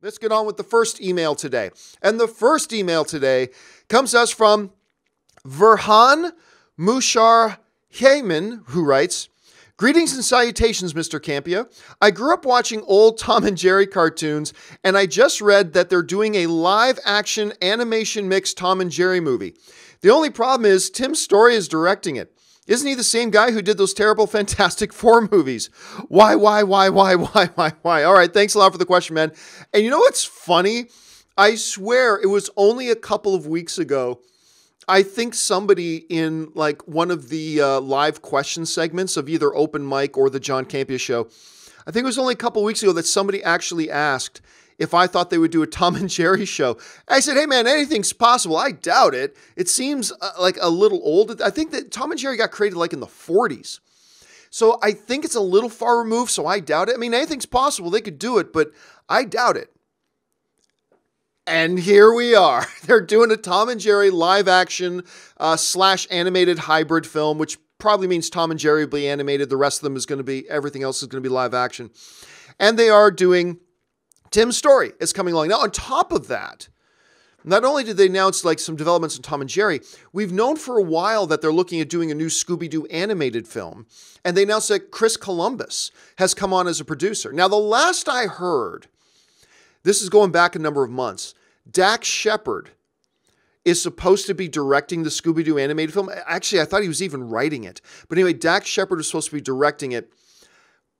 Let's get on with the first email today. And the first email today comes to us from Verhan Mushar Heyman, who writes, "Greetings and salutations, Mr. Campea. I grew up watching old Tom and Jerry cartoons, and I just read that they're doing a live-action animation mixed Tom and Jerry movie. The only problem is Tim Story is directing it. Isn't he the same guy who did those terrible Fantastic Four movies? Why? All right, thanks a lot for the question, man. And you know what's funny? I swear it was only a couple of weeks ago. I think somebody in like one of the live question segments of either Open Mic or the John Campea Show, I think it was only a couple of weeks ago that somebody actually asked if I thought they would do a Tom and Jerry show. I said, hey man, anything's possible. I doubt it. It seems like a little old. I think that Tom and Jerry got created like in the 40s. So I think it's a little far removed, so I doubt it. I mean, anything's possible. They could do it, but I doubt it. And here we are. They're doing a Tom and Jerry live action / animated hybrid film, which probably means Tom and Jerry will be animated. The rest of them is going to be, everything else is going to be live action. And they are doing Tim's Story is coming along. Now, on top of that, not only did they announce like some developments in Tom and Jerry, we've known for a while that they're looking at doing a new Scooby-Doo animated film. And they announced that Chris Columbus has come on as a producer. Now, the last I heard, this is going back a number of months, Dax Shepard is supposed to be directing the Scooby-Doo animated film. Actually, I thought he was even writing it. But anyway, Dax Shepard was supposed to be directing it,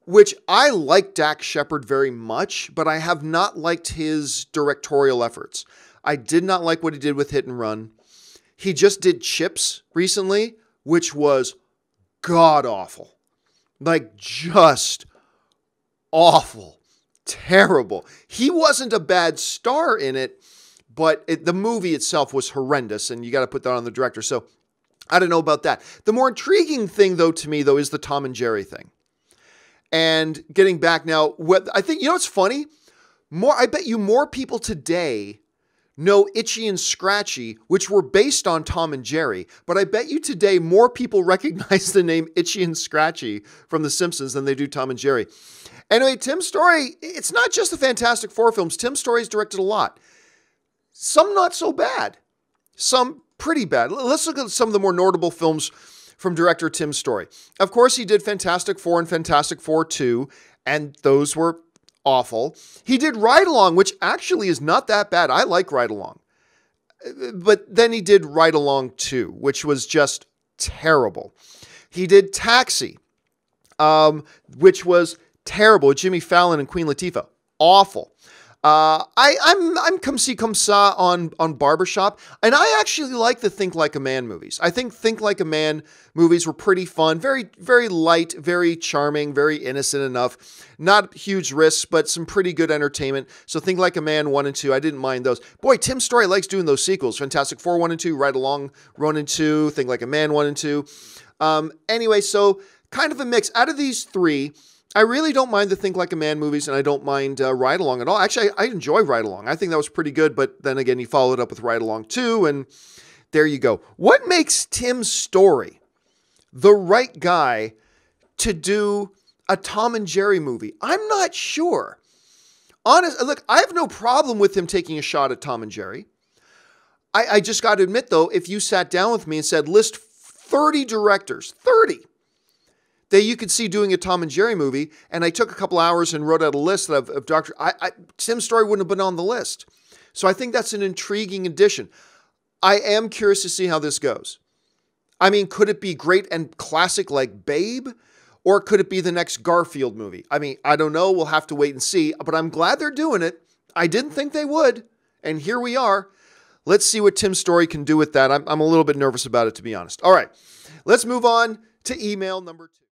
which I like Dax Shepard very much, but I have not liked his directorial efforts. I did not like what he did with Hit and Run. He just did Chips recently, which was god-awful. Like, just awful. Terrible. He wasn't a bad star in it, but the movie itself was horrendous, and you got to put that on the director. So I don't know about that. The more intriguing thing, though, to me, though, is the Tom and Jerry thing. And getting back now, I think, you know what's funny? I bet you more people today know Itchy and Scratchy, which were based on Tom and Jerry. But I bet you today more people recognize the name Itchy and Scratchy from The Simpsons than they do Tom and Jerry. Anyway, Tim's Story, it's not just the Fantastic Four films. Tim Story's directed a lot. Some not so bad. Some pretty bad. Let's look at some of the more notable films from director Tim Story. Of course, he did Fantastic Four and Fantastic Four 2, and those were awful. He did Ride Along, which actually is not that bad. I like Ride Along. But then he did Ride Along 2, which was just terrible. He did Taxi, which was terrible, with Jimmy Fallon and Queen Latifah. Awful. I'm come see come saw on Barbershop, and I actually like the Think Like a Man movies. I think Think Like a Man movies were pretty fun, very, very light, very charming, very innocent enough. Not huge risks, but some pretty good entertainment. So Think Like a Man 1 and 2, I didn't mind those. Boy, Tim Story likes doing those sequels. Fantastic Four 1 and 2, Ride Along 1 and 2, Think Like a Man 1 and 2. Anyway, so kind of a mix. Out of these three, I really don't mind the Think Like a Man movies, and I don't mind Ride Along at all. Actually, I enjoy Ride Along. I think that was pretty good, but then again, he followed up with Ride Along 2, and there you go. What makes Tim Story the right guy to do a Tom and Jerry movie? I'm not sure. Look, I have no problem with him taking a shot at Tom and Jerry. I just got to admit, though, if you sat down with me and said, list 30 directors, 30, that you could see doing a Tom and Jerry movie, and I took a couple hours and wrote out a list of Tim Story wouldn't have been on the list. So I think that's an intriguing addition. I am curious to see how this goes. I mean, could it be great and classic like Babe? Or could it be the next Garfield movie? I mean, I don't know. We'll have to wait and see. But I'm glad they're doing it. I didn't think they would. And here we are. Let's see what Tim Story can do with that. I'm a little bit nervous about it, to be honest. All right. Let's move on to email number 2.